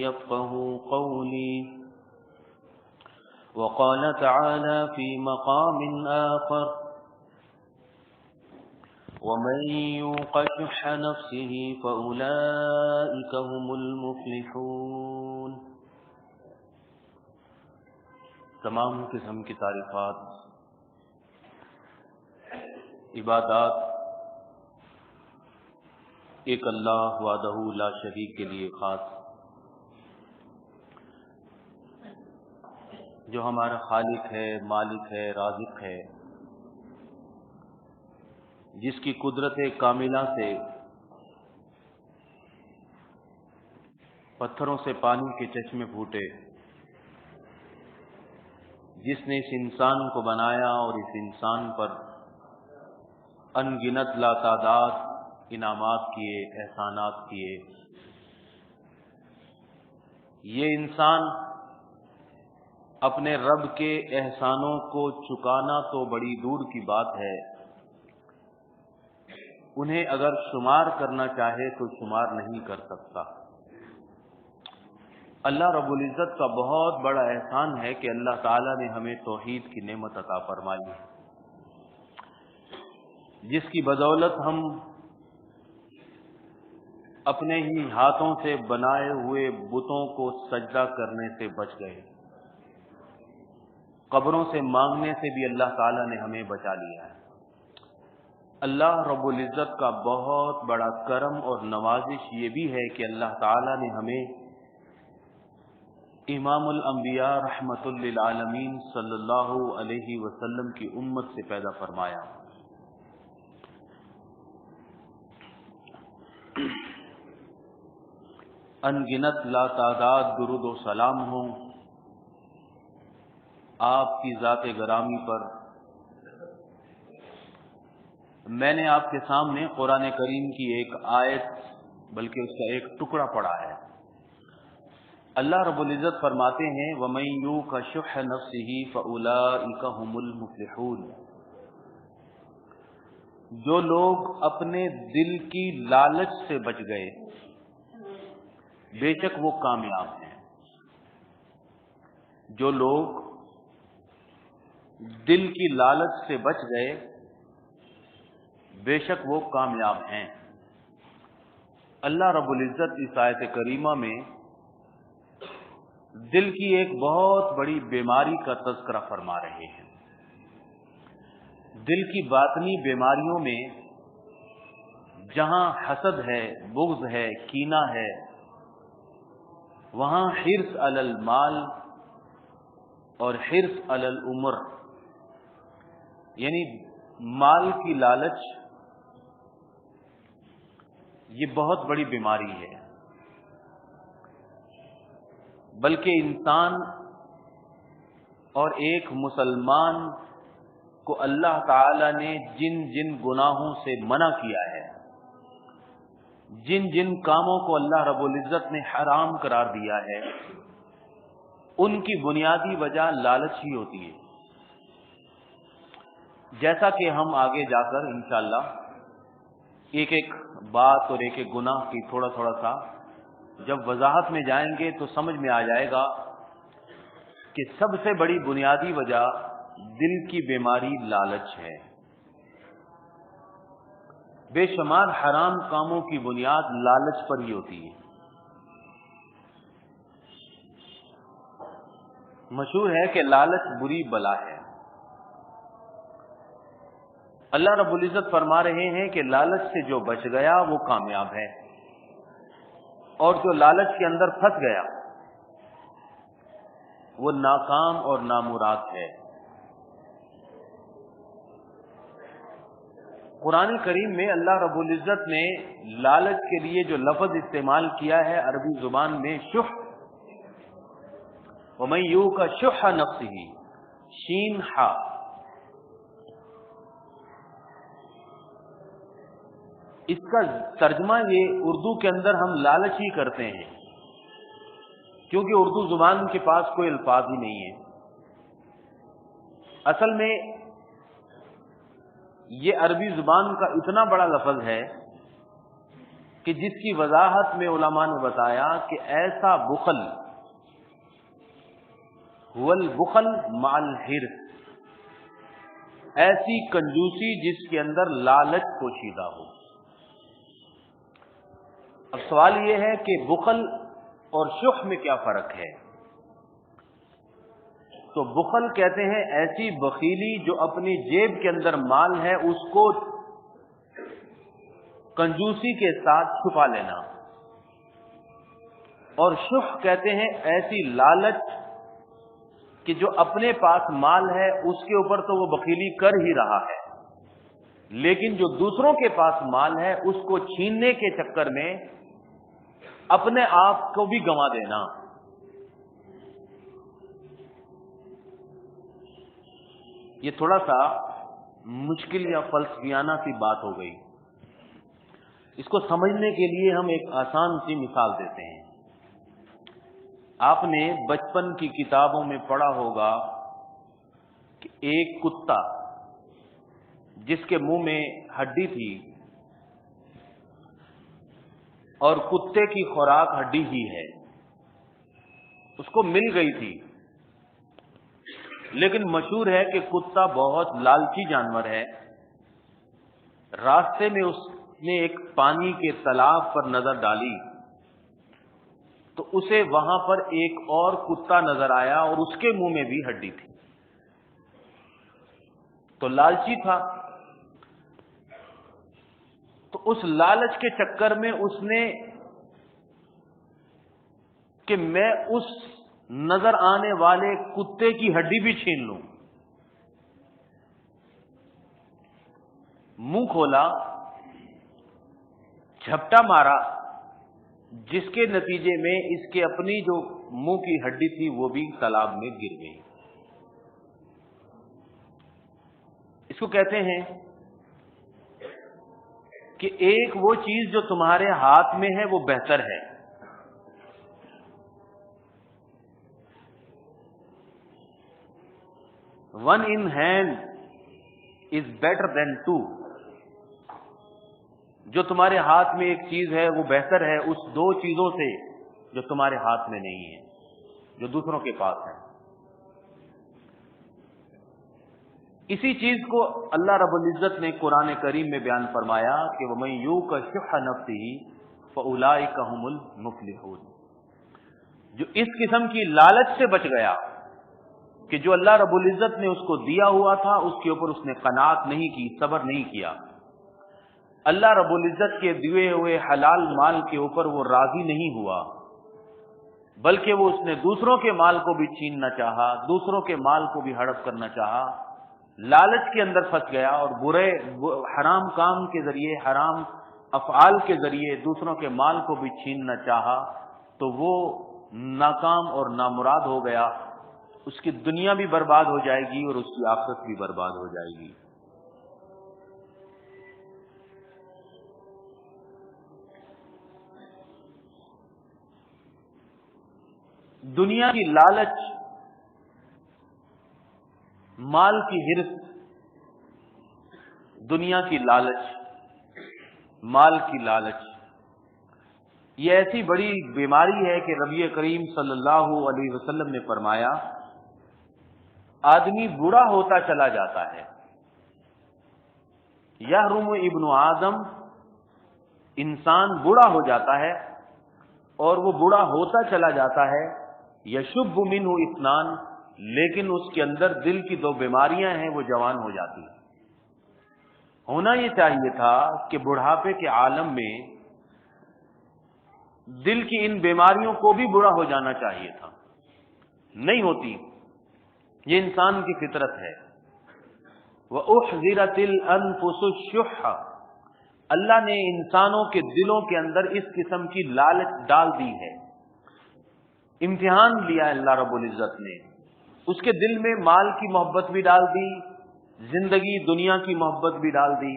يفقهوا قولي. وقال تعالى في مقام آخر: ومن يوق شح نفسه فأولئك هم المفلحون. تمام قسم کی تعریفات، عبادات ایک اللہ وحدہ لا شریک کے لیے خاص، جو ہمارا خالق ہے، مالک ہے، رازق ہے، جس کی قدرت کاملہ سے پتھروں سے پانی کے چشمے پھوٹے، جس نے اس انسان کو بنایا اور اس انسان پر ان گنت لاتعداد انعامات کیے، احسانات کیے. یہ انسان اپنے رب کے احسانوں کو چکانا تو بڑی دور کی بات ہے، انہیں اگر شمار کرنا چاہے تو شمار نہیں کر سکتا. اللہ رب العزت کا بہت بڑا احسان ہے کہ اللہ تعالیٰ نے ہمیں توحید کی نعمت عطا فرمائی ہے، جس کی بدولت ہم اپنے ہی ہاتھوں سے بنائے ہوئے بتوں کو سجدہ کرنے سے بچ گئے. قبروں سے مانگنے سے بھی اللہ تعالیٰ نے ہمیں بچا لیا ہے. اللہ رب العزت کا بہت بڑا کرم اور نوازش یہ بھی ہے کہ اللہ تعالیٰ نے ہمیں امام الانبیاء رحمت للعالمین صلی اللہ علیہ وسلم کی امت سے پیدا فرمایا. ان گنت لاتعداد درود و سلام ہوں آپ کی ذات گرامی پر. میں نے آپ کے سامنے قرآن کریم کی ایک آیت بلکہ اس کا ایک ٹکڑا پڑھا ہے. اللہ رب العزت فرماتے ہیں: وَمَن يُوقَ شُحَّ نَفْسِهِ فَأُولَٰئِكَ هُمُ الْمُفْلِحُونَ. جو لوگ اپنے دل کی لالچ سے بچ گئے بے شک وہ کامیاب ہیں. جو لوگ دل کی لالچ سے بچ گئے بے شک وہ کامیاب ہیں. اللہ رب العزت اس آیت کریمہ میں دل کی ایک بہت بڑی بیماری کا تذکرہ فرما رہے ہیں. دل کی باطنی بیماریوں میں جہاں حسد ہے، بغض ہے، کینہ ہے، وہاں حرص علی المال اور حرص علی العمر، یعنی مال کی لالچ، یہ بہت بڑی بیماری ہے. بلکہ انسان اور ایک مسلمان کو اللہ تعالی نے جن جن گناہوں سے منع کیا ہے، جن جن کاموں کو اللہ رب العزت نے حرام قرار دیا ہے، ان کی بنیادی وجہ لالچ ہی ہوتی ہے. جیسا کہ ہم آگے جا کر انشاءاللہ ایک ایک بات اور ایک ایک گناہ کی تھوڑا تھوڑا سا جب وضاحت میں جائیں گے تو سمجھ میں آ جائے گا کہ سب سے بڑی بنیادی وجہ دل کی بیماری لالچ ہے. بے شمار حرام کاموں کی بنیاد لالچ پر ہی ہوتی ہے. مشہور ہے کہ لالچ بری بلا ہے. اللہ رب العزت فرما رہے ہیں کہ لالچ سے جو بچ گیا وہ کامیاب ہے، اور جو لالچ کے اندر پھنس گیا وہ ناکام اور نامراد ہے. قرآن کریم میں اللہ رب العزت نے لالچ کے لیے جو لفظ استعمال کیا ہے عربی زبان میں شح، وَمَن يُوقَ شُحَّ نَفْسِهِ، شین ہا، اس کا ترجمہ یہ اردو کے اندر ہم لالچ ہی کرتے ہیں، کیونکہ اردو زبان کے پاس کوئی الفاظ ہی نہیں ہے. اصل میں یہ عربی زبان کا اتنا بڑا لفظ ہے کہ جس کی وضاحت میں علماء نے بتایا کہ ایسا بخل هو البخل مع الحرص، ایسی کنجوسی جس کے اندر لالچ پوشیدہ ہو۔ اب سوال یہ ہے کہ بخل اور شح میں کیا فرق ہے؟ تو بخل کہتے ہیں ایسی بخیلی جو اپنی جیب کے اندر مال ہے اس کو کنجوسی کے ساتھ چھپا لینا، اور شح کہتے ہیں ایسی لالچ کہ جو اپنے پاس مال ہے اس کے اوپر تو وہ بخیلی کر ہی رہا ہے، لیکن جو دوسروں کے پاس مال ہے اس کو چھیننے کے چکر میں اپنے آپ کو بھی گنوا دینا۔ یہ تھوڑا سا مشکل یا فلسفیانہ سی بات ہو گئی، اس کو سمجھنے کے لیے ہم ایک آسان سی مثال دیتے ہیں۔ آپ نے بچپن کی کتابوں میں پڑھا ہوگا کہ ایک کتا جس کے منہ میں ہڈی تھی اور کتے کی خوراک ہڈی ہی ہے، اس کو مل گئی تھی، لیکن مشہور ہے کہ کتا بہت لالچی جانور ہے۔ راستے میں اس نے ایک پانی کے تالاب پر نظر ڈالی تو اسے وہاں پر ایک اور کتا نظر آیا اور اس کے منہ میں بھی ہڈی تھی، تو لالچی تھا، تو اس لالچ کے چکر میں اس نے کہ میں اس نظر آنے والے کتے کی ہڈی بھی چھین لوں، منہ کھولا، جھپٹا مارا، جس کے نتیجے میں اس کے اپنی جو منہ کی ہڈی تھی وہ بھی تالاب میں گر گئی۔ اس کو کہتے ہیں کہ ایک وہ چیز جو تمہارے ہاتھ میں ہے وہ بہتر ہے، one in hand is better than two, جو تمہارے ہاتھ میں ایک چیز ہے وہ بہتر ہے اس دو چیزوں سے جو تمہارے ہاتھ میں نہیں ہے، جو دوسروں کے پاس ہے۔ اسی چیز کو اللہ رب العزت نے قرآن کریم میں بیان فرمایا کہ وَمَن یُوقَ شُحَّ نَفْسِهِ فَأُولَٰئِکَ هُمُ الْمُفْلِحُونَ، جو اس قسم کی لالچ سے بچ گیا کہ جو اللہ رب العزت نے اس کو دیا ہوا تھا اس کے اوپر اس نے قناعت نہیں کی، صبر نہیں کیا، اللہ رب العزت کے دیے ہوئے حلال مال کے اوپر وہ راضی نہیں ہوا، بلکہ وہ اس نے دوسروں کے مال کو بھی چھیننا چاہا، دوسروں کے مال کو بھی ہڑپ کرنا چاہا، لالچ کے اندر پھنس گیا اور برے حرام کام کے ذریعے، حرام افعال کے ذریعے دوسروں کے مال کو بھی چھیننا چاہا، تو وہ ناکام اور نامراد ہو گیا، اس کی دنیا بھی برباد ہو جائے گی اور اس کی آخرت بھی برباد ہو جائے گی۔ دنیا کی لالچ، مال کی ہرس، دنیا کی لالچ، مال کی لالچ، یہ ایسی بڑی بیماری ہے کہ نبی کریم صلی اللہ علیہ وسلم نے فرمایا آدمی بوڑھا ہوتا چلا جاتا ہے، یحرم ابن آدم، انسان بوڑھا ہو جاتا ہے اور وہ بوڑھا ہوتا چلا جاتا ہے، یشب منہ اثنان، لیکن اس کے اندر دل کی دو بیماریاں ہیں وہ جوان ہو جاتی ہیں۔ ہونا یہ چاہیے تھا کہ بڑھاپے کے عالم میں دل کی ان بیماریوں کو بھی برا ہو جانا چاہیے تھا، نہیں ہوتی، یہ انسان کی فطرت ہے۔ وَأُحْضِرَتِ الْأَنفُسُ الشُّحَّ، اللہ نے انسانوں کے دلوں کے اندر اس قسم کی لالچ ڈال دی ہے، امتحان لیا اللہ رب العزت نے، اس کے دل میں مال کی محبت بھی ڈال دی، زندگی دنیا کی محبت بھی ڈال دی،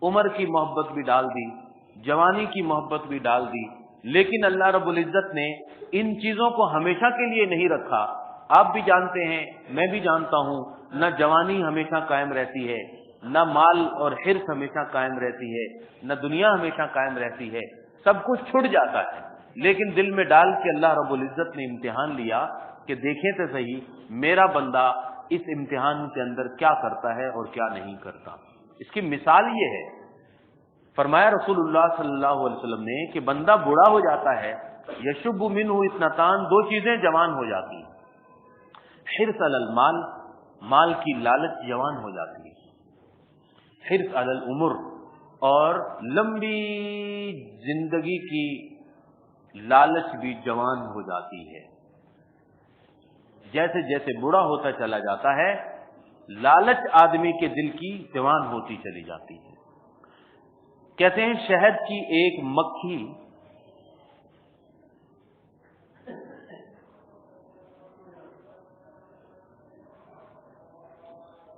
عمر کی محبت بھی ڈال دی، جوانی کی محبت بھی ڈال دی، لیکن اللہ رب العزت نے ان چیزوں کو ہمیشہ کے لیے نہیں رکھا۔ آپ بھی جانتے ہیں، میں بھی جانتا ہوں، نہ جوانی ہمیشہ قائم رہتی ہے، نہ مال اور حرص ہمیشہ قائم رہتی ہے، نہ دنیا ہمیشہ قائم رہتی ہے، سب کچھ چھٹ جاتا ہے، لیکن دل میں ڈال کے اللہ رب العزت نے امتحان لیا کہ دیکھیں تو صحیح میرا بندہ اس امتحان کے اندر کیا کرتا ہے اور کیا نہیں کرتا۔ اس کی مثال یہ ہے، فرمایا رسول اللہ صلی اللہ علیہ وسلم نے کہ بندہ بوڑھا ہو جاتا ہے، یشب منہ اثنتان، دو چیزیں جوان ہو جاتی ہیں، حرص علی المال، مال کی لالچ جوان ہو جاتی ہے، حرص علی العمر، اور لمبی زندگی کی لالچ بھی جوان ہو جاتی ہے۔ جیسے جیسے بوڑھا ہوتا چلا جاتا ہے لالچ آدمی کے دل کی جوان ہوتی چلی جاتی ہے۔ کہتے ہیں شہد کی ایک مکھی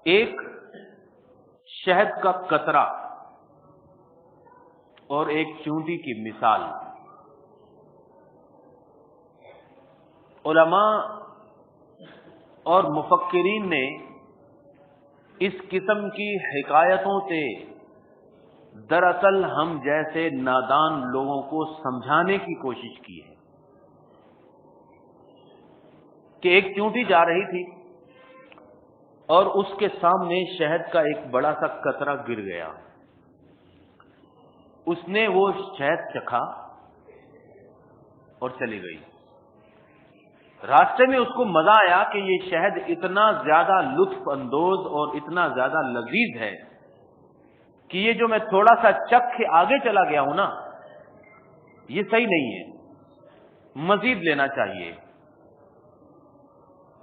ایک شہد کا قطرہ اور ایک چونٹی کی مثال، علماء اور مفکرین نے اس قسم کی حکایتوں سے دراصل ہم جیسے نادان لوگوں کو سمجھانے کی کوشش کی ہے کہ ایک چونٹی جا رہی تھی اور اس کے سامنے شہد کا ایک بڑا سا قطرہ گر گیا، اس نے وہ شہد چکھا اور چلی گئی۔ راستے میں اس کو مزہ آیا کہ یہ شہد اتنا زیادہ لطف اندوز اور اتنا زیادہ لذیذ ہے کہ یہ جو میں تھوڑا سا چکھ کے آگے چلا گیا ہوں نا، یہ صحیح نہیں ہے، مزید لینا چاہیے۔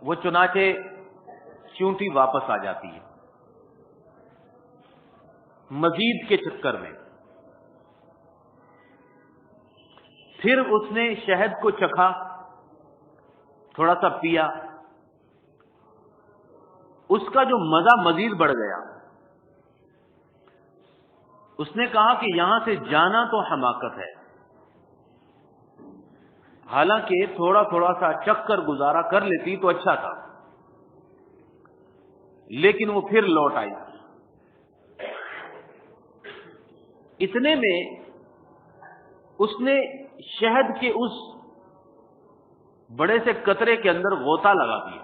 وہ چنانچہ چونٹی واپس آ جاتی ہے مزید کے چکر میں۔ پھر اس نے شہد کو چکھا، تھوڑا سا پیا، اس کا جو مزہ مزید بڑھ گیا۔ اس نے کہا کہ یہاں سے جانا تو حماقت ہے، حالانکہ تھوڑا تھوڑا سا چکھ کر گزارا کر لیتی تو اچھا تھا، لیکن وہ پھر لوٹ آئی۔ اتنے میں اس نے شہد کے اس بڑے سے قطرے کے اندر غوطہ لگا دیا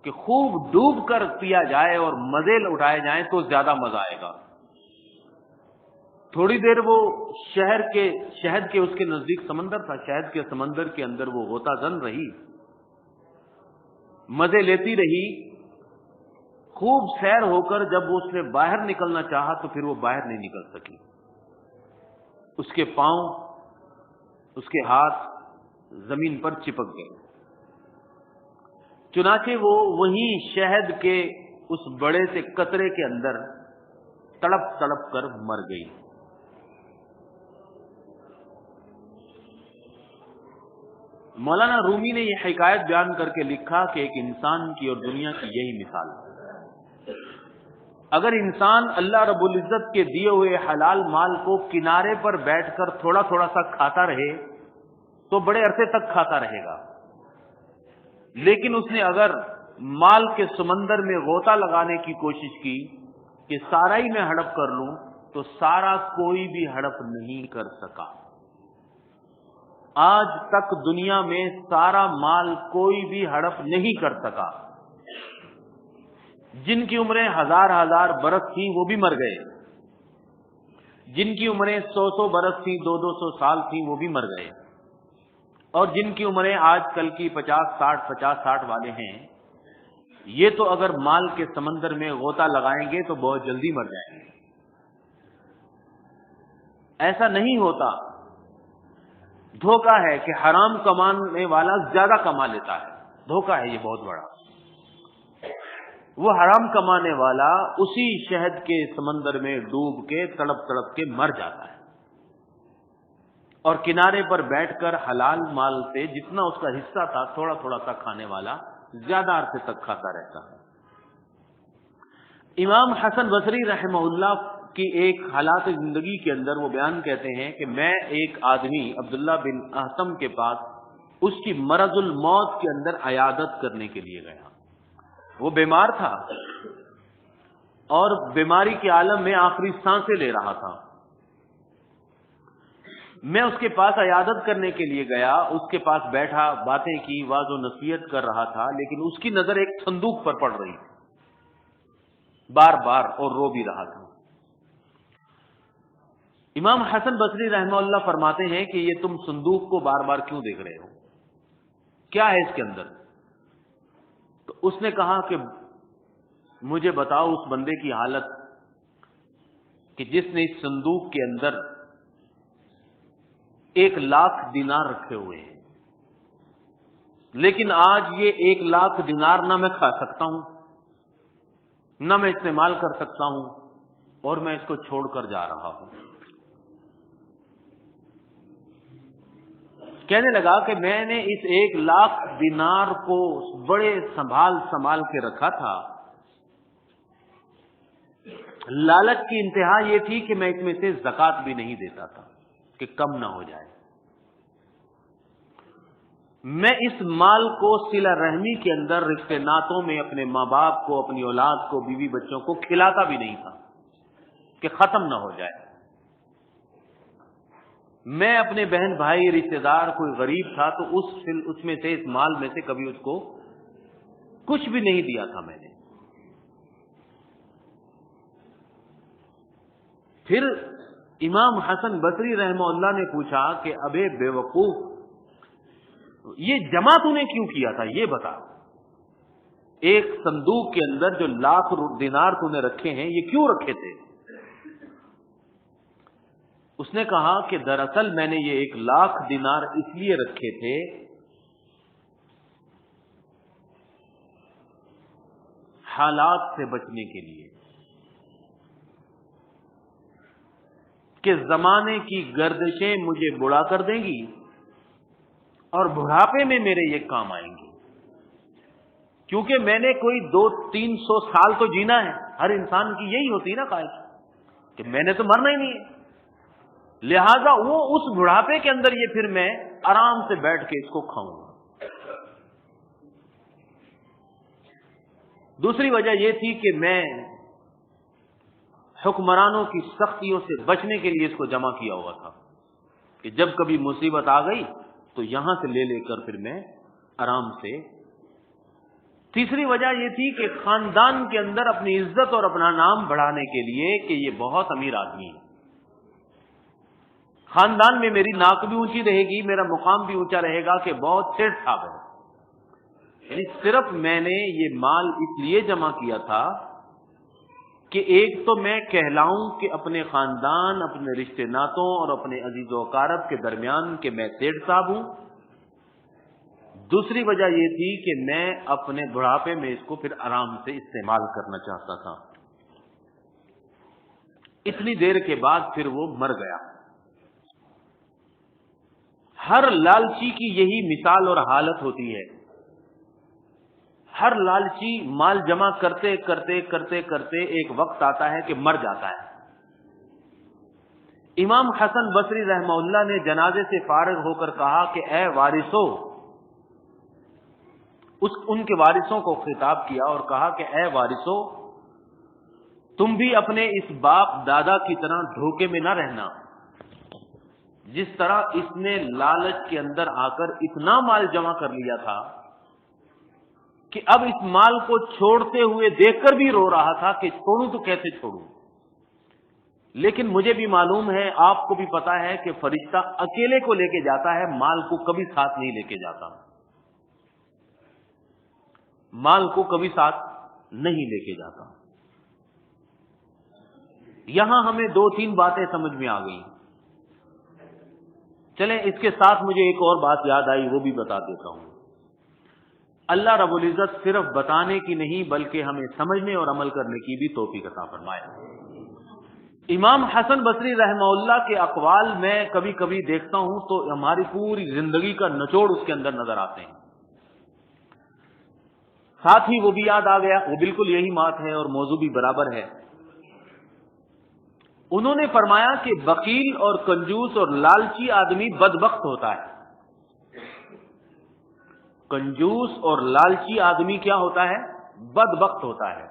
کہ خوب ڈوب کر پیا جائے اور مزے اٹھائے جائیں تو زیادہ مزہ آئے گا۔ تھوڑی دیر وہ شہد کے اس کے نزدیک سمندر تھا، شہد کے سمندر کے اندر وہ غوطہ زن رہی، مزے لیتی رہی، خوب سیر ہو کر جب اس نے باہر نکلنا چاہا تو پھر وہ باہر نہیں نکل سکی۔ اس کے پاؤں، اس کے ہاتھ زمین پر چپک گئے۔ چنانچہ وہ وہیں شہد کے اس بڑے سے قطرے کے اندر تڑپ تڑپ کر مر گئی۔ مولانا رومی نے یہ حکایت بیان کر کے لکھا کہ ایک انسان کی اور دنیا کی یہی مثال ہے۔ اگر انسان اللہ رب العزت کے دیے ہوئے حلال مال کو کنارے پر بیٹھ کر تھوڑا تھوڑا سا کھاتا رہے تو بڑے عرصے تک کھاتا رہے گا، لیکن اس نے اگر مال کے سمندر میں غوطہ لگانے کی کوشش کی کہ سارا ہی میں ہڑپ کر لوں تو سارا کوئی بھی ہڑپ نہیں کر سکا۔ آج تک دنیا میں سارا مال کوئی بھی ہڑپ نہیں کر سکا۔ جن کی عمریں ہزار ہزار برس تھیں وہ بھی مر گئے، جن کی عمریں 100 برس تھیں، 200 سال تھیں وہ بھی مر گئے، اور جن کی عمریں آج کل کی 50-60 والے ہیں، یہ تو اگر مال کے سمندر میں غوطہ لگائیں گے تو بہت جلدی مر جائیں گے۔ ایسا نہیں ہوتا، دھوکہ ہے کہ حرام کمانے والا زیادہ کما لیتا ہے، دھوکہ ہے یہ بہت بڑا۔ وہ حرام کمانے والا اسی شہد کے سمندر میں ڈوب کے تڑپ تڑپ کے مر جاتا ہے، اور کنارے پر بیٹھ کر حلال مال سے جتنا اس کا حصہ تھا تھوڑا تھوڑا سا کھانے والا زیادہ عرصے تک کھاتا رہتا ہے۔ امام حسن بصری رحمہ اللہ کی ایک حالات زندگی کے اندر وہ بیان کہتے ہیں کہ میں ایک آدمی عبداللہ بن احتم کے پاس اس کی مرض الموت کے اندر عیادت کرنے کے لیے گیا۔ وہ بیمار تھا اور بیماری کے عالم میں آخری سانسیں لے رہا تھا۔ میں اس کے پاس عیادت کرنے کے لیے گیا، اس کے پاس بیٹھا، باتیں کی، واعظ و نصیحت کر رہا تھا، لیکن اس کی نظر ایک صندوق پر پڑ رہی تھی بار بار، اور رو بھی رہا تھا۔ امام حسن بصری رحمہ اللہ فرماتے ہیں کہ یہ تم صندوق کو بار بار کیوں دیکھ رہے ہو؟ کیا ہے اس کے اندر؟ تو اس نے کہا کہ مجھے بتاؤ اس بندے کی حالت کہ جس نے اس صندوق کے اندر 1,00,000 دینار رکھے ہوئے ہیں، لیکن آج یہ 1,00,000 دینار نہ میں کھا سکتا ہوں، نہ میں استعمال کر سکتا ہوں، اور میں اس کو چھوڑ کر جا رہا ہوں۔ کہنے لگا کہ میں نے اس 1,00,000 دینار کو بڑے سنبھال کے رکھا تھا، لالچ کی انتہا یہ تھی کہ میں اس میں سے زکوٰۃ بھی نہیں دیتا تھا کہ کم نہ ہو جائے۔ میں اس مال کو صلہ رحمی کے اندر رشتے ناتوں میں اپنے ماں باپ کو، اپنی اولاد کو، بیوی بچوں کو کھلاتا بھی نہیں تھا کہ ختم نہ ہو جائے۔ میں اپنے بہن بھائی، رشتے دار، کوئی غریب تھا تو اس میں سے، اس مال میں سے کبھی اس کو کچھ بھی نہیں دیا تھا میں نے۔ پھر امام حسن بصری رحمہ اللہ نے پوچھا کہ ابے بے وقوف، یہ جمع تو نے کیوں کیا تھا یہ بتا، ایک صندوق کے اندر جو 1,00,000 دینار تو نے رکھے ہیں یہ کیوں رکھے تھے؟ اس نے کہا کہ دراصل میں نے یہ 1,00,000 دینار اس لیے رکھے تھے حالات سے بچنے کے لیے، کہ زمانے کی گردشیں مجھے بوڑھا کر دیں گی اور بڑھاپے میں میرے یہ کام آئیں گے، کیونکہ میں نے کوئی 200-300 سال تو جینا ہے، ہر انسان کی یہی ہوتی ہے نا خواہش کہ میں نے تو مرنا ہی نہیں ہے، لہذا وہ اس بڑھاپے کے اندر یہ پھر میں آرام سے بیٹھ کے اس کو کھاؤں گا۔ دوسری وجہ یہ تھی کہ میں حکمرانوں کی سختیوں سے بچنے کے لیے اس کو جمع کیا ہوا تھا کہ جب کبھی مصیبت آ گئی تو یہاں سے لے کر پھر میں آرام سے۔ تیسری وجہ یہ تھی کہ خاندان کے اندر اپنی عزت اور اپنا نام بڑھانے کے لیے کہ یہ بہت امیر آدمی ہے، خاندان میں میری ناک بھی اونچی رہے گی، میرا مقام بھی اونچا رہے گا کہ بہت سیٹ صاحب ہے۔ یعنی صرف میں نے یہ مال اس لیے جمع کیا تھا کہ ایک تو میں کہلاؤں کہ اپنے خاندان، اپنے رشتے ناتوں اور اپنے عزیز و اقارب کے درمیان کہ میں سیٹ صاحب ہوں، دوسری وجہ یہ تھی کہ میں اپنے بڑھاپے میں اس کو پھر آرام سے استعمال کرنا چاہتا تھا۔ اتنی دیر کے بعد پھر وہ مر گیا۔ ہر لالچی کی یہی مثال اور حالت ہوتی ہے، ہر لالچی مال جمع کرتے کرتے کرتے کرتے ایک وقت آتا ہے کہ مر جاتا ہے۔ امام حسن بصری رحمہ اللہ نے جنازے سے فارغ ہو کر کہا کہ اے وارثو، ان کے وارثوں کو خطاب کیا اور کہا کہ اے وارثو، تم بھی اپنے اس باپ دادا کی طرح دھوکے میں نہ رہنا، جس طرح اس نے لالچ کے اندر آ کر اتنا مال جمع کر لیا تھا کہ اب اس مال کو چھوڑتے ہوئے دیکھ کر بھی رو رہا تھا کہ چھوڑوں تو کیسے چھوڑوں، لیکن مجھے بھی معلوم ہے، آپ کو بھی پتا ہے کہ فرشتہ اکیلے کو لے کے جاتا ہے، مال کو کبھی ساتھ نہیں لے کے جاتا، مال کو کبھی ساتھ نہیں لے کے جاتا۔ یہاں ہمیں 2-3 باتیں سمجھ میں آ گئی۔ چلیں اس کے ساتھ مجھے ایک اور بات یاد آئی، وہ بھی بتا دیتا ہوں۔ اللہ رب العزت صرف بتانے کی نہیں بلکہ ہمیں سمجھنے اور عمل کرنے کی بھی توفیق عطا فرمائے۔ امام حسن بصری رحمہ اللہ کے اقوال میں کبھی کبھی دیکھتا ہوں تو ہماری پوری زندگی کا نچوڑ اس کے اندر نظر آتے ہیں۔ ساتھ ہی وہ بھی یاد آ گیا، وہ بالکل یہی بات ہے اور موضوع بھی برابر ہے۔ انہوں نے فرمایا کہ بخیل اور کنجوس اور لالچی آدمی بدبخت ہوتا ہے۔ کنجوس اور لالچی آدمی کیا ہوتا ہے؟ بدبخت ہوتا ہے۔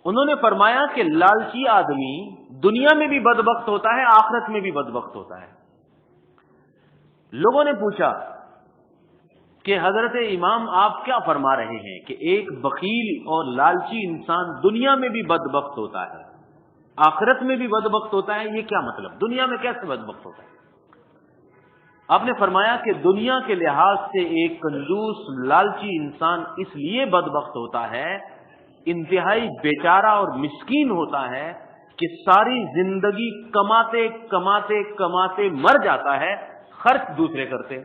انہوں نے فرمایا کہ لالچی آدمی دنیا میں بھی بدبخت ہوتا ہے، آخرت میں بھی بدبخت ہوتا ہے۔ لوگوں نے پوچھا کہ حضرت امام آپ کیا فرما رہے ہیں کہ ایک بخیل اور لالچی انسان دنیا میں بھی بدبخت ہوتا ہے، آخرت میں بھی بدبخت ہوتا ہے، یہ کیا مطلب؟ دنیا میں کیسے بدبخت ہوتا ہے؟ آپ نے فرمایا کہ دنیا کے لحاظ سے ایک کنجوس لالچی انسان اس لیے بدبخت ہوتا ہے، انتہائی بیچارہ اور مسکین ہوتا ہے کہ ساری زندگی کماتے کماتے کماتے مر جاتا ہے، خرچ دوسرے کرتے۔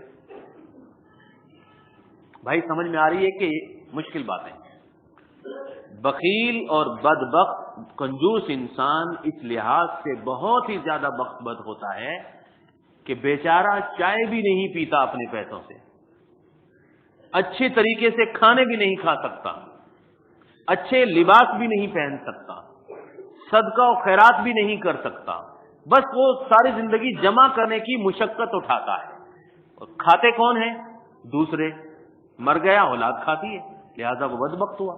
بھائی سمجھ میں آ رہی ہے کہ مشکل بات ہے؟ بخیل اور بدبخت کنجوس انسان اس لحاظ سے بہت ہی زیادہ بد ہوتا ہے کہ بیچارہ چائے بھی نہیں پیتا اپنے پیسوں سے، اچھے طریقے سے کھانے بھی نہیں کھا سکتا، اچھے لباس بھی نہیں پہن سکتا، صدقہ و خیرات بھی نہیں کر سکتا، بس وہ ساری زندگی جمع کرنے کی مشقت اٹھاتا ہے، اور کھاتے کون ہیں؟ دوسرے۔ مر گیا اولاد کھاتی ہے، لہذا وہ بدبخت ہوا۔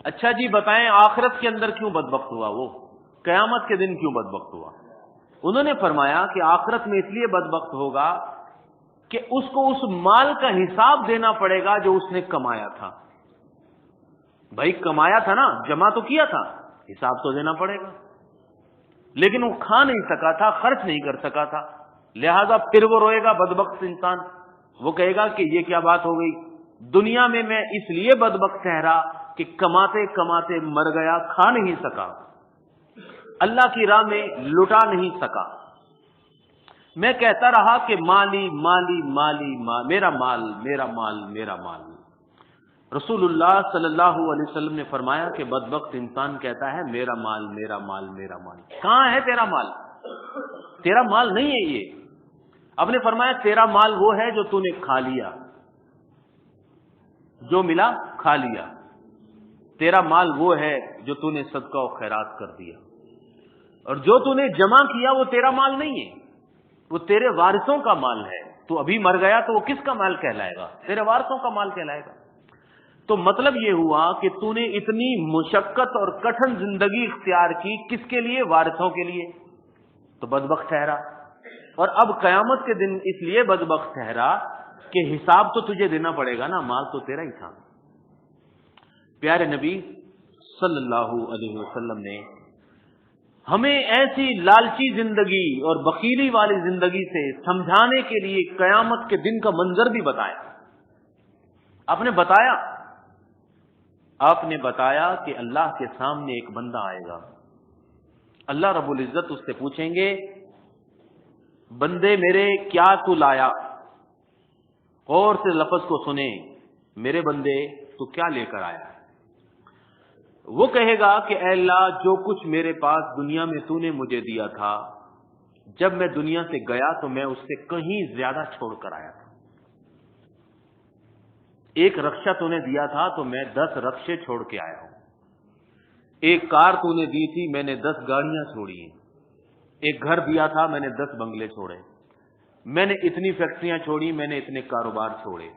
اچھا جی بتائیں آخرت کے اندر کیوں بدبخت ہوا؟ وہ قیامت کے دن کیوں بدبخت ہوا؟ انہوں نے فرمایا کہ آخرت میں اس لیے بدبخت ہوگا کہ اس کو اس مال کا حساب دینا پڑے گا جو اس نے کمایا تھا۔ بھائی کمایا تھا نا، جمع تو کیا تھا، حساب تو دینا پڑے گا، لیکن وہ کھا نہیں سکا تھا، خرچ نہیں کر سکا تھا، لہذا پھر وہ روئے گا بدبخت انسان۔ وہ کہے گا کہ یہ کیا بات ہو گئی، دنیا میں میں اس لیے بدبخت ٹھہرا کہ کماتے کماتے مر گیا، کھا نہیں سکا، اللہ کی راہ میں لٹا نہیں سکا، میں کہتا رہا کہ مالی مالی مالی میرا مال میرا مال میرا مال۔ رسول اللہ صلی اللہ علیہ وسلم نے فرمایا کہ بدبخت انسان کہتا ہے میرا مال میرا مال میرا مال۔ کہاں ہے تیرا مال؟ تیرا مال نہیں ہے یہ۔ اب نے فرمایا تیرا مال وہ ہے جو تو نے کھا لیا، جو ملا کھا لیا، تیرا مال وہ ہے جو تو نے صدقہ و خیرات کر دیا، اور جو تو نے جمع کیا وہ تیرا مال نہیں ہے، وہ تیرے وارثوں کا مال ہے۔ تو ابھی مر گیا تو وہ کس کا مال کہلائے گا؟ تیرے وارثوں کا مال کہلائے گا۔ تو مطلب یہ ہوا کہ تو نے اتنی مشقت اور کٹھن زندگی اختیار کی، کس کے لیے؟ وارثوں کے لیے، تو بدبخت ٹھہرا۔ اور اب قیامت کے دن اس لیے بدبخت ٹھہرا کہ حساب تو تجھے دینا پڑے گا نا، مال تو تیرا ہی تھا۔ پیارے نبی صلی اللہ علیہ وسلم نے ہمیں ایسی لالچی زندگی اور بخیلی والی زندگی سے سمجھانے کے لیے قیامت کے دن کا منظر بھی بتایا۔ آپ نے بتایا کہ اللہ کے سامنے ایک بندہ آئے گا، اللہ رب العزت اس سے پوچھیں گے بندے میرے کیا تو لایا؟ غور سے لفظ کو سنیں، میرے بندے تو کیا لے کر آیا؟ وہ کہے گا کہ اے اللہ جو کچھ میرے پاس دنیا میں تو نے مجھے دیا تھا، جب میں دنیا سے گیا تو میں اس سے کہیں زیادہ چھوڑ کر آیا تھا۔ ایک رکشہ تو نے دیا تھا تو میں 10 رکشے چھوڑ کے آیا ہوں، ایک کار تو نے دی تھی میں نے 10 گاڑیاں چھوڑی ہیں، ایک گھر دیا تھا میں نے 10 بنگلے چھوڑے، میں نے اتنی فیکٹریاں چھوڑی، میں نے اتنے کاروبار چھوڑے۔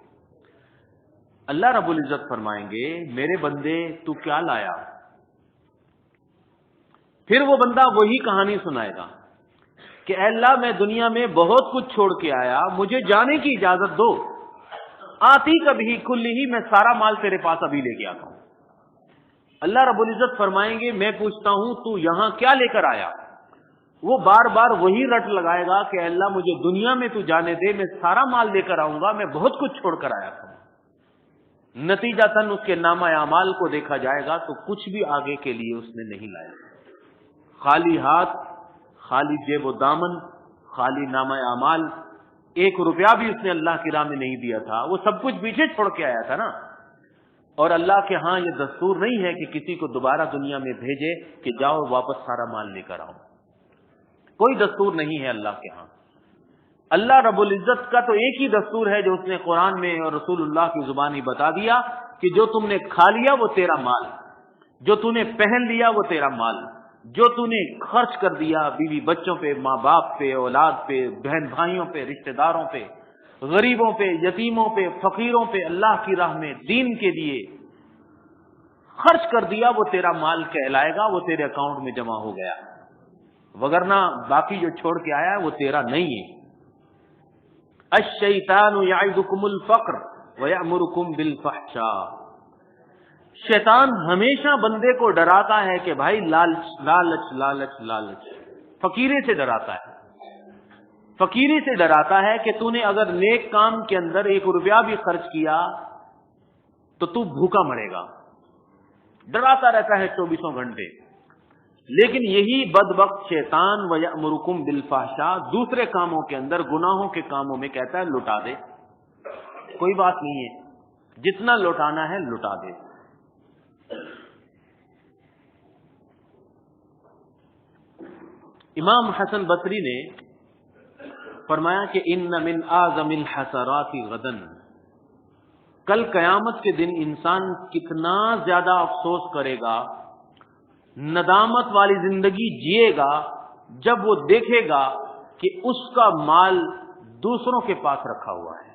اللہ رب العزت فرمائیں گے میرے بندے تو کیا لایا؟ پھر وہ بندہ وہی کہانی سنائے گا کہ اے اللہ میں دنیا میں بہت کچھ چھوڑ کے آیا، مجھے جانے کی اجازت دو، آتی کبھی کھلی ہی میں سارا مال تیرے پاس ابھی لے کے آتا ہوں۔ اللہ رب العزت فرمائیں گے میں پوچھتا ہوں تو یہاں کیا لے کر آیا؟ وہ بار بار وہی رٹ لگائے گا کہ اللہ مجھے دنیا میں تو جانے دے، میں سارا مال لے کر آؤں گا، میں بہت کچھ چھوڑ کر آیا تھا۔ نتیجتاً اس کے نامہ اعمال کو دیکھا جائے گا تو کچھ بھی آگے کے لیے اس نے نہیں لایا، خالی ہاتھ، خالی جیب و دامن، خالی نامہ اعمال، 1 روپیہ بھی اس نے اللہ کی راہ میں نہیں دیا تھا، وہ سب کچھ پیچھے چھوڑ کے آیا تھا نا۔ اور اللہ کے ہاں یہ دستور نہیں ہے کہ کسی کو دوبارہ دنیا میں بھیجے کہ جاؤ واپس سارا مال لے کر آؤ، کوئی دستور نہیں ہے اللہ کے ہاں۔ اللہ رب العزت کا تو ایک ہی دستور ہے جو اس نے قرآن میں اور رسول اللہ کی زبانی بتا دیا کہ جو تم نے کھا لیا وہ تیرا مال، جو تم نے پہن لیا وہ تیرا مال، جو تم نے خرچ کر دیا بیوی بچوں پہ، ماں باپ پہ، اولاد پہ، بہن بھائیوں پہ، رشتہ داروں پہ، غریبوں پہ، یتیموں پہ، فقیروں پہ، اللہ کی راہ میں دین کے لیے خرچ کر دیا وہ تیرا مال کہلائے گا، وہ تیرے اکاؤنٹ میں جمع ہو گیا، وگرنہ باقی جو چھوڑ کے آیا ہے وہ تیرا نہیں ہے۔ الشیطان یعدکم الفقر ویأمرکم بالفحشاء، شیطان ہمیشہ بندے کو ڈراتا ہے کہ بھائی لالچ لالچ لالچ لالچ، فقیری سے ڈراتا ہے، فقیری سے ڈراتا ہے کہ تو نے اگر نیک کام کے اندر 1 روپیہ بھی خرچ کیا تو تو بھوکا مرے گا، ڈراتا رہتا ہے 24 گھنٹے۔ لیکن یہی بدبخت شیطان وَيَأْمُرُكُمْ بِالْفَحْشَاء دوسرے کاموں کے اندر، گناہوں کے کاموں میں کہتا ہے لٹا دے، کوئی بات نہیں ہے، جتنا لٹانا ہے لٹا دے۔ امام حسن بصری نے فرمایا کہ ان من اعظم الحسرات غدن، کل قیامت کے دن انسان کتنا زیادہ افسوس کرے گا، ندامت والی زندگی جیے گا جب وہ دیکھے گا کہ اس کا مال دوسروں کے پاس رکھا ہوا ہے،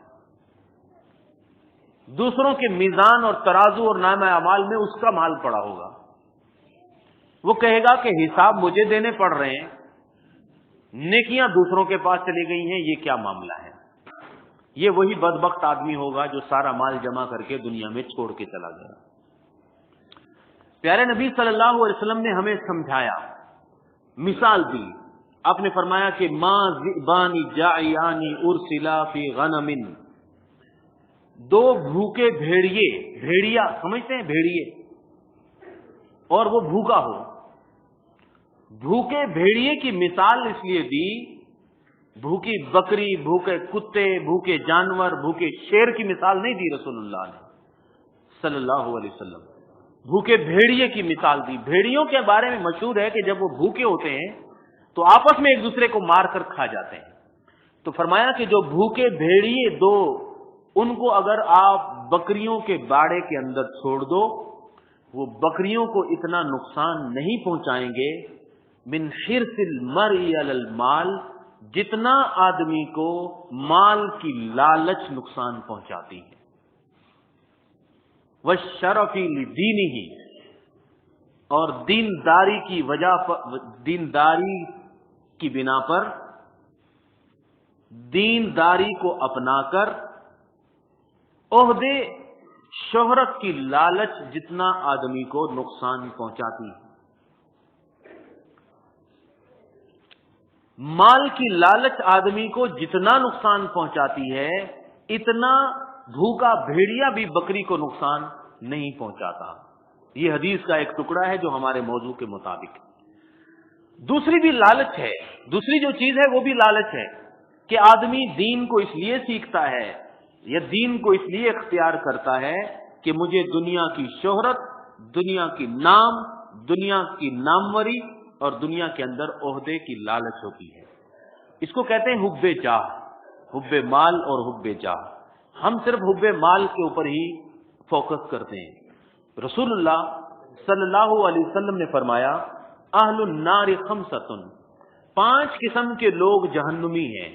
دوسروں کے میزان اور ترازو اور نامہ اعمال میں اس کا مال پڑا ہوگا۔ وہ کہے گا کہ حساب مجھے دینے پڑ رہے ہیں، نیکیاں دوسروں کے پاس چلی گئی ہیں، یہ کیا معاملہ ہے؟ یہ وہی بدبخت آدمی ہوگا جو سارا مال جمع کر کے دنیا میں چھوڑ کے چلا گیا۔ پیارے نبی صلی اللہ علیہ وسلم نے ہمیں سمجھایا، مثال دی، آپ نے فرمایا کہ ما ذئبان جائعان ارسلا فی غنم، 2 بھوکے بھیڑیے، بھیڑیا سمجھتے ہیں بھیڑیے، اور وہ بھوکا ہو، بھوکے بھیڑیے کی مثال اس لیے دی، بھوکی بکری، بھوکے کتے، بھوکے جانور، بھوکے شیر کی مثال نہیں دی رسول اللہ نے صلی اللہ علیہ وسلم، بھوکے بھیڑیے کی مثال دی۔ بھیڑیوں کے بارے میں مشہور ہے کہ جب وہ بھوکے ہوتے ہیں تو آپس میں ایک دوسرے کو مار کر کھا جاتے ہیں، تو فرمایا کہ جو بھوکے بھیڑیے 2، ان کو اگر آپ بکریوں کے باڑے کے اندر چھوڑ دو، وہ بکریوں کو اتنا نقصان نہیں پہنچائیں گے من حرص المرء علی المال، جتنا آدمی کو مال کی لالچ نقصان پہنچاتی ہے۔ وَالشَّرَفِ لِدِينِهِ، اور دینداری کی وجہ پر، دینداری کی بنا پر، دینداری کو اپنا کر عہدے شہرت کی لالچ جتنا آدمی کو نقصان پہنچاتی ہے۔ مال کی لالچ آدمی کو جتنا نقصان پہنچاتی ہے، اتنا بھوکا بھیڑیا بھی بکری کو نقصان نہیں پہنچاتا۔ یہ حدیث کا ایک ٹکڑا ہے جو ہمارے موضوع کے مطابق ہے۔ دوسری بھی لالچ ہے، دوسری جو چیز ہے وہ بھی لالچ ہے کہ آدمی دین کو اس لیے سیکھتا ہے یا دین کو اس لیے اختیار کرتا ہے کہ مجھے دنیا کی شہرت، دنیا کی نام، دنیا کی ناموری اور دنیا کے اندر عہدے کی لالچ ہوتی ہے۔ اس کو کہتے ہیں حب جاہ، حب مال اور حب جاہ۔ ہم صرف حب مال کے اوپر ہی فوکس کرتے ہیں۔ رسول اللہ صلی اللہ علیہ وسلم نے فرمایا اہل النار خمسۃ، 5 قسم کے لوگ جہنمی ہیں۔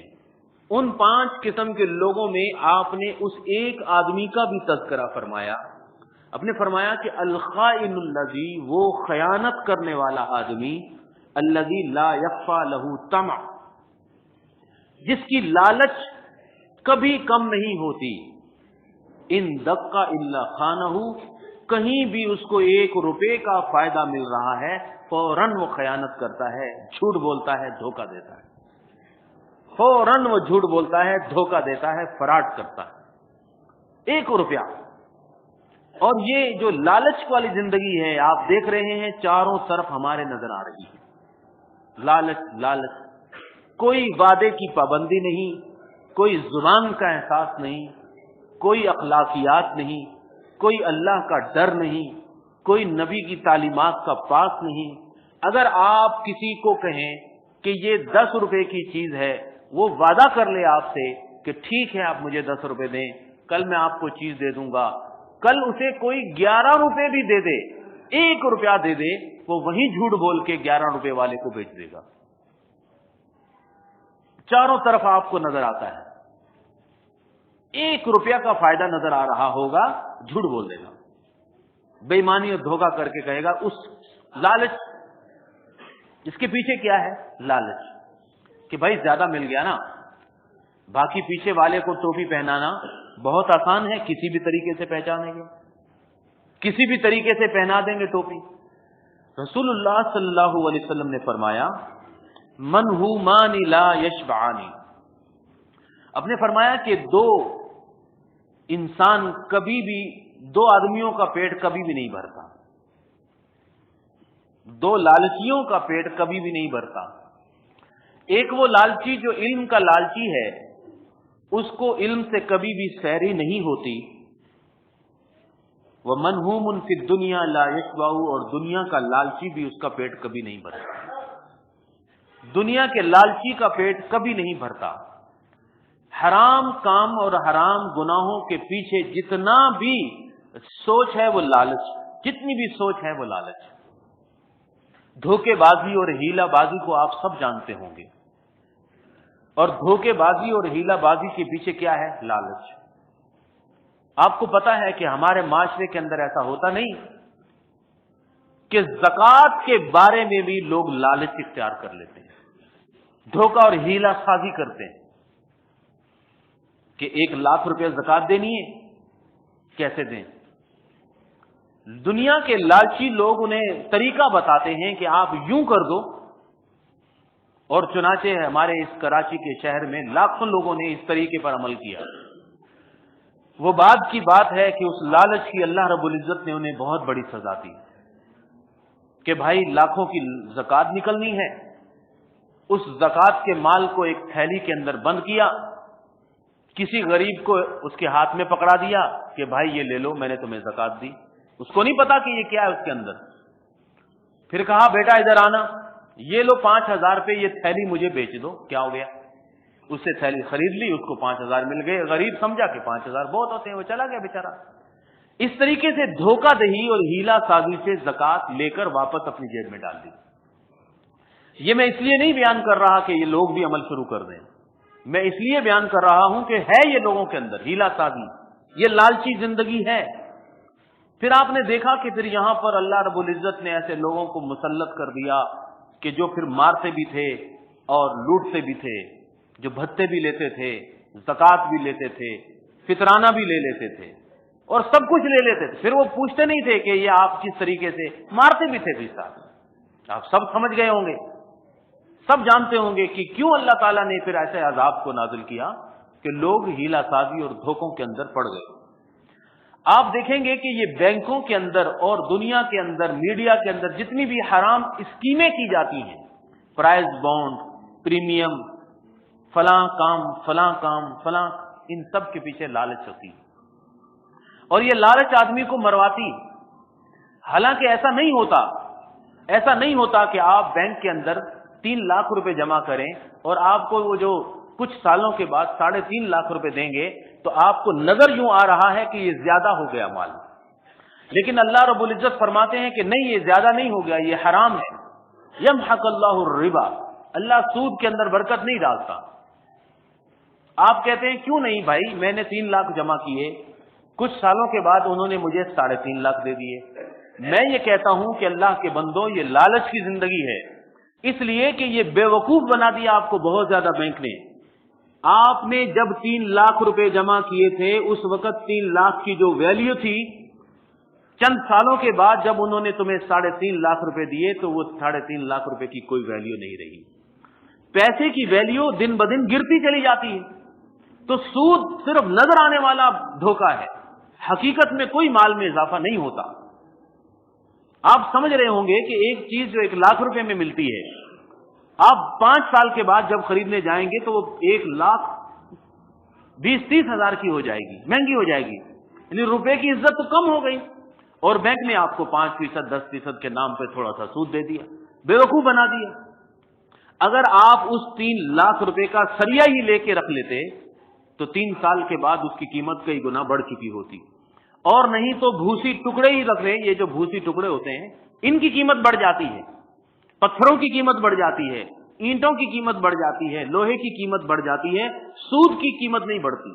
ان 5 قسم کے لوگوں میں آپ نے اس ایک آدمی کا بھی تذکرہ فرمایا۔ آپ نے فرمایا کہ الخائن الذی، وہ خیانت کرنے والا آدمی، الذی لا یخفی لہ طمع، جس کی لالچ کبھی کم نہیں ہوتی، ان دقا الا خانہ، کہیں بھی اس کو 1 روپے کا فائدہ مل رہا ہے فوراً وہ خیانت کرتا ہے، جھوٹ بولتا ہے، دھوکہ دیتا ہے، فوراً وہ جھوٹ بولتا ہے، دھوکہ دیتا ہے، فراڈ کرتا ہے، 1 روپیہ۔ اور یہ جو لالچ والی زندگی ہے آپ دیکھ رہے ہیں چاروں طرف ہمارے نظر آ رہی ہے، لالچ لالچ، کوئی وعدے کی پابندی نہیں، کوئی زبان کا احساس نہیں، کوئی اخلاقیات نہیں، کوئی اللہ کا ڈر نہیں، کوئی نبی کی تعلیمات کا پاس نہیں۔ اگر آپ کسی کو کہیں کہ یہ 10 روپے کی چیز ہے، وہ وعدہ کر لے آپ سے کہ ٹھیک ہے آپ مجھے 10 روپے دیں، کل میں آپ کو چیز دے دوں گا، کل اسے کوئی 11 روپے بھی دے دے، 1 روپیہ دے دے، وہ وہیں جھوٹ بول کے 11 روپے والے کو بیچ دے گا۔ چاروں طرف آپ کو نظر آتا ہے، 1 روپیہ کا فائدہ نظر آ رہا ہوگا، جھوٹ بول دے گا۔ بے ایمانی اور دھوکہ کر کے کہے گا اس لالچ، اس کے پیچھے کیا ہے؟ لالچ، کہ بھائی زیادہ مل گیا نا۔ باقی پیچھے والے کو ٹوپی پہنانا بہت آسان ہے، کسی بھی طریقے سے پہچانیں گے، کسی بھی طریقے سے پہنا دیں گے ٹوپی۔ رسول اللہ صلی اللہ علیہ وسلم نے فرمایا منہومان لا یشبعانی، آپ نے فرمایا کہ دو انسان کبھی بھی، دو آدمیوں کا پیٹ کبھی بھی نہیں بھرتا، دو لالچیوں کا پیٹ کبھی بھی نہیں بھرتا۔ ایک وہ لالچی جو علم کا لالچی ہے، اس کو علم سے کبھی بھی سیری نہیں ہوتی، وَمَنْهُومٌ فِي الدُّنْيَا لَا يَشْبَعُ، اور دنیا کا لالچی بھی اس کا پیٹ کبھی نہیں بھرتا، دنیا کے لالچی کا پیٹ کبھی نہیں بھرتا۔ حرام کام اور حرام گناہوں کے پیچھے جتنا بھی سوچ ہے وہ لالچ، جتنی بھی سوچ ہے وہ لالچ۔ دھوکے بازی اور ہیلا بازی کو آپ سب جانتے ہوں گے، اور دھوکے بازی اور ہیلا بازی کے پیچھے کیا ہے؟ لالچ۔ آپ کو پتا ہے کہ ہمارے معاشرے کے اندر ایسا ہوتا نہیں کہ زکوٰۃ کے بارے میں بھی لوگ لالچ اختیار کر لیتے ہیں، دھوکہ اور ہیلا سازی کرتے ہیں کہ 1,00,000 روپے زکوٰۃ دینی ہے، کیسے دیں؟ دنیا کے لالچی لوگ انہیں طریقہ بتاتے ہیں کہ آپ یوں کر دو، اور چنانچہ ہمارے اس کراچی کے شہر میں لاکھوں لوگوں نے اس طریقے پر عمل کیا۔ وہ بعد کی بات ہے کہ اس لالچ کی اللہ رب العزت نے انہیں بہت بڑی سزا دی کہ بھائی لاکھوں کی زکوٰۃ نکلنی ہے، اس زکوٰۃ کے مال کو ایک تھیلی کے اندر بند کیا، کسی غریب کو اس کے ہاتھ میں پکڑا دیا کہ بھائی یہ لے لو، میں نے تمہیں زکوٰۃ دی، اس کو نہیں پتا کہ یہ کیا ہے اس کے اندر۔ پھر کہا بیٹا ادھر آنا، یہ لو 5,000 روپے، یہ تھیلی مجھے بیچ دو۔ کیا ہو گیا؟ اس سے تھیلی خرید لی، اس کو 5,000 مل گئے، غریب سمجھا کہ 5,000 بہت ہوتے ہیں، وہ چلا گیا بیچارہ۔ اس طریقے سے دھوکہ دہی اور ہیلا سازی سے زکوٰۃ لے کر واپس اپنی جیب میں ڈال دی۔ یہ میں اس لیے نہیں بیان کر رہا کہ یہ لوگ بھی عمل شروع کر دیں، میں اس لیے بیان کر رہا ہوں کہ ہے یہ لوگوں کے اندر ہیلا سازی، یہ لالچی زندگی ہے۔ پھر آپ نے دیکھا کہ پھر یہاں پر اللہ رب العزت نے ایسے لوگوں کو مسلط کر دیا کہ جو پھر مارتے بھی تھے اور لوٹتے بھی تھے، جو بھتے بھی لیتے تھے، زکوٰۃ بھی لیتے تھے، فطرانہ بھی لے لیتے تھے، اور سب کچھ لے لیتے تھے۔ پھر وہ پوچھتے نہیں تھے کہ یہ آپ کس طریقے سے مارتے بھی تھے۔ بھی ساتھ آپ سب سمجھ گئے ہوں گے، سب جانتے ہوں گے کہ کیوں اللہ تعالیٰ نے پھر ایسے عذاب کو نازل کیا کہ لوگ ہیلا سازی اور دھوکوں کے اندر پڑ گئے۔ آپ دیکھیں گے کہ یہ بینکوں کے اندر اور دنیا کے اندر، میڈیا کے اندر جتنی بھی حرام اسکیمیں کی جاتی ہیں، پرائز بانڈ، پریمیم، فلاں کام، فلاں، ان سب کے پیچھے لالچ ہوتی ہے، اور یہ لالچ آدمی کو مرواتی۔ حالانکہ ایسا نہیں ہوتا کہ آپ بینک کے اندر 3,00,000 روپے جمع کریں اور آپ کو وہ جو کچھ سالوں کے بعد 3.5 روپے دیں گے تو آپ کو نظر یوں آ رہا ہے کہ یہ زیادہ ہو گیا مال، لیکن اللہ رب العزت فرماتے ہیں کہ نہیں، یہ زیادہ نہیں ہو گیا، یہ حرام ہے۔ یمحق اللہ الربا، اللہ سود کے اندر برکت نہیں ڈالتا۔ آپ کہتے ہیں کیوں نہیں بھائی، میں نے 3,00,000 جمع کیے، کچھ سالوں کے بعد انہوں نے مجھے 3.5 دے دیے۔ میں یہ کہتا ہوں کہ اللہ کے بندو، یہ لالچ کی زندگی ہے، اس لیے کہ یہ بے وقوف بنا دیا آپ کو بہت زیادہ بینک نے۔ آپ نے جب 3,00,000 روپے جمع کیے تھے، اس وقت 3,00,000 کی جو ویلیو تھی، چند سالوں کے بعد جب انہوں نے تمہیں 3.5 روپے دیے تو وہ 3.5 روپے کی کوئی ویلیو نہیں رہی۔ پیسے کی ویلیو دن بدن گرتی چلی جاتی ہے۔ تو سود صرف نظر آنے والا دھوکہ ہے، حقیقت میں کوئی مال میں اضافہ نہیں ہوتا۔ آپ سمجھ رہے ہوں گے کہ ایک چیز جو 1,00,000 روپے میں ملتی ہے، آپ 5 سال کے بعد جب خریدنے جائیں گے تو وہ 1,20,30 ہزار کی ہو جائے گی، مہنگی ہو جائے گی، یعنی روپے کی عزت تو کم ہو گئی، اور بینک نے آپ کو 5%، 10% کے نام پہ تھوڑا سا سود دے دیا، بیوقوف بنا دیا۔ اگر آپ اس 3,00,000 روپے کا سریا ہی لے کے رکھ لیتے تو 3 سال کے بعد اس کی قیمت کئی گنا بڑھ چکی ہوتی، اور نہیں تو بھوسی ٹکڑے ہی رکھ لیں، یہ جو بھوسی ٹکڑے ہوتے ہیں ان کی قیمت بڑھ جاتی ہے، پتھروں کی قیمت بڑھ جاتی ہے، اینٹوں کی قیمت بڑھ جاتی ہے، لوہے کی قیمت بڑھ جاتی ہے، سود کی قیمت نہیں بڑھتی۔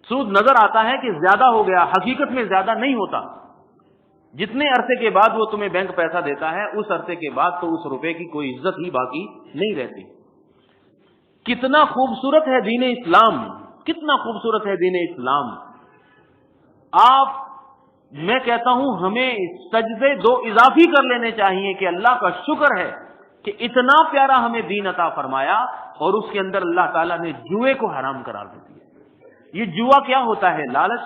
سود نظر آتا ہے کہ زیادہ ہو گیا، حقیقت میں زیادہ نہیں ہوتا۔ جتنے عرصے کے بعد وہ تمہیں بینک پیسہ دیتا ہے اس عرصے کے بعد تو اس روپے کی کوئی عزت ہی باقی نہیں رہتی۔ کتنا خوبصورت ہے دین اسلام، کتنا خوبصورت ہے دین اسلام۔ میں کہتا ہوں ہمیں سجدے دو اضافی کر لینے چاہیے کہ اللہ کا شکر ہے کہ اتنا پیارا ہمیں دین عطا فرمایا، اور اس کے اندر اللہ تعالیٰ نے جوئے کو حرام قرار دے دیا۔ یہ جوا کیا ہوتا ہے؟ لالچ،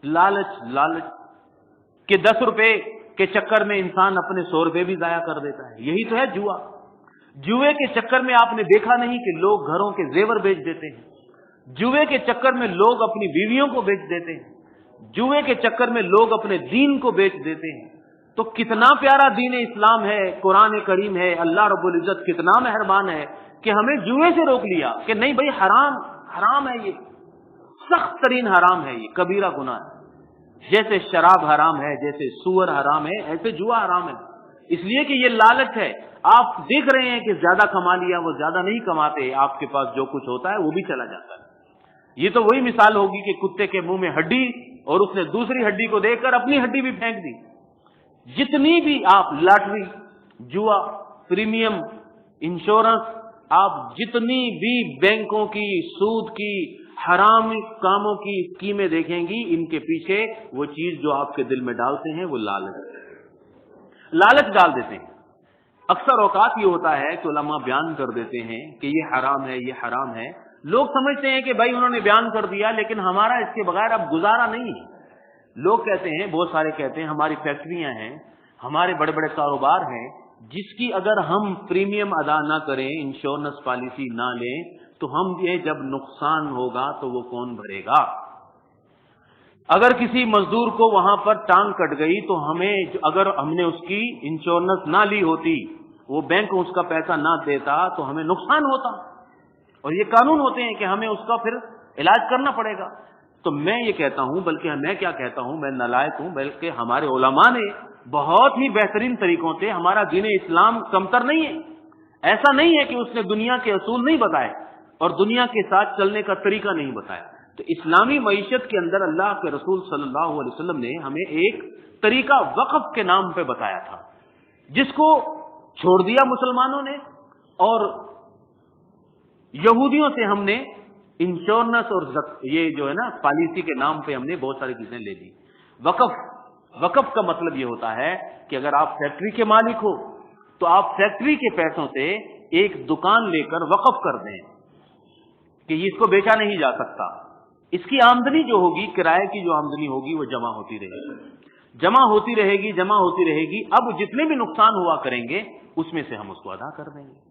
لالچ، لالچ کہ 10 روپے کے چکر میں انسان اپنے 100 روپے بھی ضائع کر دیتا ہے، یہی تو ہے جوا۔ جوئے کے چکر میں آپ نے دیکھا نہیں کہ لوگ گھروں کے زیور بیچ دیتے ہیں، جوئے کے چکر میں لوگ اپنی بیویوں کو بیچ دیتے ہیں، جوئے کے چکر میں لوگ اپنے دین کو بیچ دیتے ہیں۔ تو کتنا پیارا دین اسلام ہے، قرآن کریم ہے، اللہ رب العزت کتنا مہربان ہے کہ ہمیں جوئے سے روک لیا کہ نہیں بھائی حرام، حرام ہے، یہ سخت ترین حرام ہے، یہ کبیرہ گناہ ہے۔ جیسے شراب حرام ہے، جیسے سور حرام ہے، ایسے جوا حرام ہے، اس لیے کہ یہ لالچ ہے۔ آپ دیکھ رہے ہیں کہ زیادہ کما لیا، وہ زیادہ نہیں کماتے، آپ کے پاس جو کچھ ہوتا ہے وہ بھی چلا جاتا ہے۔ یہ تو وہی مثال ہوگی کہ کتے کے منہ میں ہڈی اور اس نے دوسری ہڈی کو دیکھ کر اپنی ہڈی بھی پھینک دی۔ جتنی بھی آپ لاٹری، جوا، پریمیم، انشورنس، آپ جتنی بھی بینکوں کی، سود کی، حرام کاموں کی اسکیمیں دیکھیں گی، ان کے پیچھے وہ چیز جو آپ کے دل میں ڈالتے ہیں وہ لالچ ڈال دیتے ہیں۔ اکثر اوقات یہ ہوتا ہے کہ علماء بیان کر دیتے ہیں کہ یہ حرام ہے، یہ حرام ہے، لوگ سمجھتے ہیں کہ بھائی انہوں نے بیان کر دیا لیکن ہمارا اس کے بغیر اب گزارا نہیں ہے۔ لوگ کہتے ہیں، بہت سارے کہتے ہیں ہماری فیکٹریاں ہیں، ہمارے بڑے بڑے کاروبار ہیں، جس کی اگر ہم پریمیم ادا نہ کریں، انشورنس پالیسی نہ لیں تو ہم یہ جب نقصان ہوگا تو وہ کون بھرے گا؟ اگر کسی مزدور کو وہاں پر ٹانگ کٹ گئی تو اگر ہم نے اس کی انشورنس نہ لی ہوتی، وہ بینک اس کا پیسہ نہ دیتا تو ہمیں نقصان ہوتا، اور یہ قانون ہوتے ہیں کہ ہمیں اس کا پھر علاج کرنا پڑے گا۔ تو میں یہ کہتا ہوں، بلکہ میں کیا کہتا ہوں، میں نالائق ہوں، بلکہ ہمارے علماء نے بہت ہی بہترین طریقوں سے، ہمارا دین اسلام کمتر نہیں ہے، ایسا نہیں ہے کہ اس نے دنیا کے اصول نہیں بتائے اور دنیا کے ساتھ چلنے کا طریقہ نہیں بتایا۔ تو اسلامی معیشت کے اندر اللہ کے رسول صلی اللہ علیہ وسلم نے ہمیں ایک طریقہ وقف کے نام پہ بتایا تھا، جس کو چھوڑ دیا مسلمانوں نے، اور یہودیوں سے ہم نے انشورنس اور یہ جو ہے نا پالیسی کے نام پہ ہم نے بہت ساری چیزیں لے لی۔ وقف کا مطلب یہ ہوتا ہے کہ اگر آپ فیکٹری کے مالک ہو تو آپ فیکٹری کے پیسوں سے ایک دکان لے کر وقف کر دیں کہ اس کو بیچا نہیں جا سکتا، اس کی آمدنی جو ہوگی، کرائے کی جو آمدنی ہوگی وہ جمع ہوتی رہے گی، جمع ہوتی رہے گی، جمع ہوتی رہے گی۔ اب جتنے بھی نقصان ہوا کریں گے اس میں سے ہم اس کو ادا کر دیں گے۔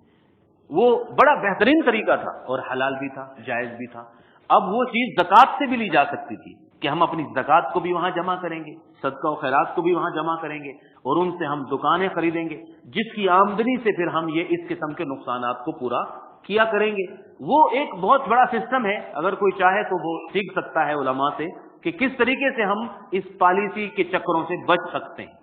وہ بڑا بہترین طریقہ تھا اور حلال بھی تھا، جائز بھی تھا۔ اب وہ چیز زکوٰۃ سے بھی لی جا سکتی تھی کہ ہم اپنی زکوٰۃ کو بھی وہاں جمع کریں گے، صدقہ و خیرات کو بھی وہاں جمع کریں گے، اور ان سے ہم دکانیں خریدیں گے جس کی آمدنی سے پھر ہم یہ اس قسم کے نقصانات کو پورا کیا کریں گے۔ وہ ایک بہت بڑا سسٹم ہے، اگر کوئی چاہے تو وہ سیکھ سکتا ہے علماء سے کہ کس طریقے سے ہم اس پالیسی کے چکروں سے بچ سکتے ہیں۔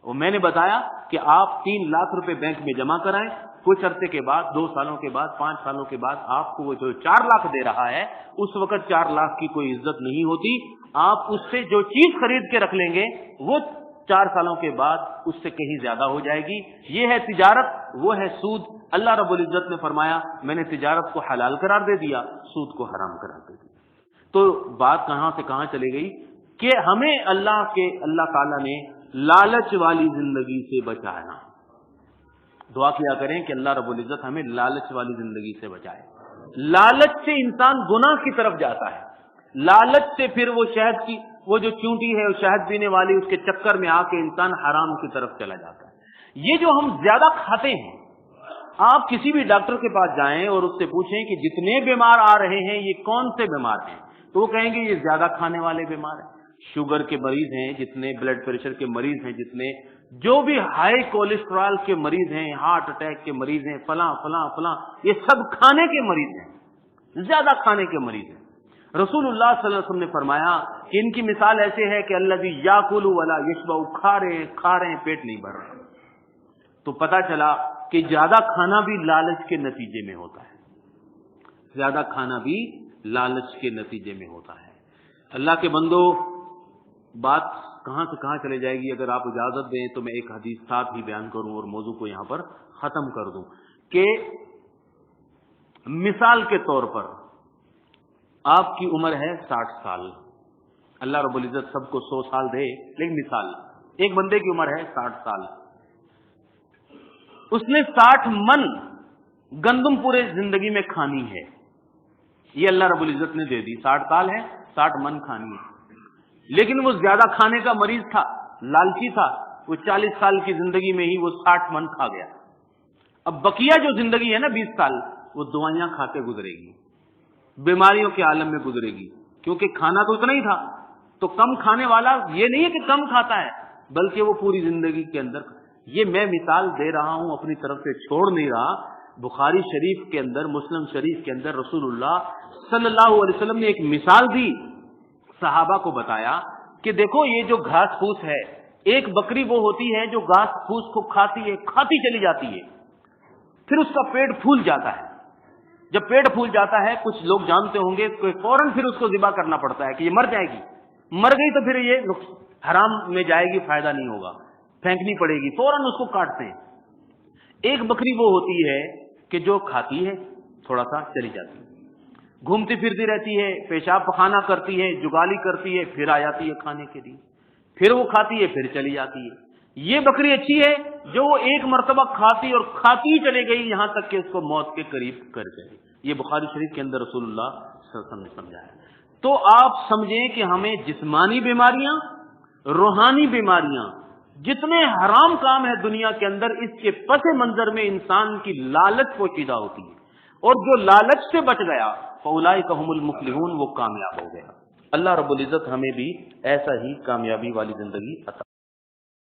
اور میں نے بتایا کہ آپ 3 لاکھ روپے بینک میں جمع کرائیں، کچھ عرصے کے بعد، 2 سالوں کے بعد، 5 سالوں کے بعد آپ کو وہ جو 4 لاکھ دے رہا ہے، اس وقت 4 لاکھ کی کوئی عزت نہیں ہوتی۔ آپ اس سے جو چیز خرید کے رکھ لیں گے وہ 4 سالوں کے بعد اس سے کہیں زیادہ ہو جائے گی۔ یہ ہے تجارت، وہ ہے سود۔ اللہ رب العزت نے فرمایا میں نے تجارت کو حلال قرار دے دیا، سود کو حرام قرار دے دیا۔ تو بات کہاں سے کہاں چلے گئی کہ ہمیں اللہ تعالیٰ نے لالچ والی زندگی سے بچانا۔ دعا کیا کریں کہ اللہ رب العزت ہمیں لالچ والی زندگی سے بچائے۔ لالچ سے انسان گناہ کی طرف جاتا ہے، لالچ سے پھر وہ جو چونٹی ہے وہ شہد پینے والی، اس کے چکر میں آ کے انسان حرام کی طرف چلا جاتا ہے۔ یہ جو ہم زیادہ کھاتے ہیں، آپ کسی بھی ڈاکٹر کے پاس جائیں اور اس سے پوچھیں کہ جتنے بیمار آ رہے ہیں یہ کون سے بیمار ہیں، تو وہ کہیں گے یہ زیادہ کھانے والے بیمار ہیں، شوگر کے مریض ہیں جتنے، بلڈ پریشر کے مریض ہیں جتنے، جو بھی ہائی کولیسٹرول کے مریض ہیں، ہارٹ اٹیک کے مریض ہیں، فلاں فلاں فلاں، یہ سب کھانے کے مریض ہیں، زیادہ کھانے کے مریض ہیں۔ رسول اللہ صلی اللہ علیہ وسلم نے فرمایا کہ ان کی مثال ایسے ہے کہ الذی یاکل ولا یشبع، کھا رہے ہیں پیٹ نہیں بھر رہا۔ تو پتہ چلا کہ زیادہ کھانا بھی لالچ کے نتیجے میں ہوتا ہے، زیادہ کھانا بھی لالچ کے نتیجے میں ہوتا ہے۔ اللہ کے بندو، بات کہاں سے کہاں چلے جائے گی. اگر آپ اجازت دیں تو میں ایک حدیث ساتھ ہی بیان کروں اور موضوع کو یہاں پر ختم کر دوں کہ مثال کے طور پر آپ کی عمر ہے 60 سال. اللہ رب العزت سب کو 100 سال دے, لیکن مثال ایک بندے کی عمر ہے 60 سال. اس نے 60 من گندم پورے زندگی میں کھانی ہے. یہ اللہ رب العزت نے دے دی. 60 سال ہے, 60 من کھانی ہے. لیکن وہ زیادہ کھانے کا مریض تھا, لالچی تھا. وہ 40 سال کی زندگی میں ہی وہ 60 من کھا گیا. اب بقیہ جو زندگی ہے نا 20 سال, وہ دوائیاں کھاتے گزرے گی, بیماریوں کے عالم میں گزرے گی, کیونکہ کھانا تو اتنا ہی تھا. تو کم کھانے والا یہ نہیں ہے کہ کم کھاتا ہے, بلکہ وہ پوری زندگی کے اندر. یہ میں مثال دے رہا ہوں, اپنی طرف سے چھوڑ نہیں رہا. بخاری شریف کے اندر, مسلم شریف کے اندر رسول اللہ صلی اللہ علیہ وسلم نے ایک مثال دی, صحابہ کو بتایا کہ دیکھو یہ جو گھاس پھوس ہے, ایک بکری وہ ہوتی ہے جو گھاس پھوس کو کھاتی ہے, کھاتی چلی جاتی ہے, پھر اس کا پیٹ پھول جاتا ہے. جب پیٹ پھول جاتا ہے, کچھ لوگ جانتے ہوں گے, تو فوراً پھر اس کو ذبح کرنا پڑتا ہے کہ یہ مر جائے گی. مر گئی تو پھر یہ حرام میں جائے گی, فائدہ نہیں ہوگا, پھینکنی پڑے گی, فوراً اس کو کاٹتے ہیں. ایک بکری وہ ہوتی ہے کہ جو کھاتی ہے, تھوڑا سا چلی جاتی ہے, گھومتی پھرتی رہتی ہے, پیشاب پخانہ کرتی ہے, جگالی کرتی ہے, پھر آ جاتی ہے کھانے کے لیے, پھر وہ کھاتی ہے, پھر چلی جاتی ہے. یہ بکری اچھی ہے جو وہ ایک مرتبہ کھاتی اور کھاتی ہی چلے گئی یہاں تک کہ اس کو موت کے قریب کر گئی. یہ بخاری شریف کے اندر رسول اللہ صلی اللہ علیہ وسلم نے سمجھایا. تو آپ سمجھیں کہ ہمیں جسمانی بیماریاں, روحانی بیماریاں, جتنے حرام کام ہے دنیا کے اندر, اس کے پس منظر میں انسان کی لالچ پوشیدہ ہوتی ہے, اور جو لالچ سے بچ گیا فاولئک هم المفلحون, وہ کامیاب ہو گیا. اللہ رب العزت ہمیں بھی ایسا ہی کامیابی والی زندگی عطا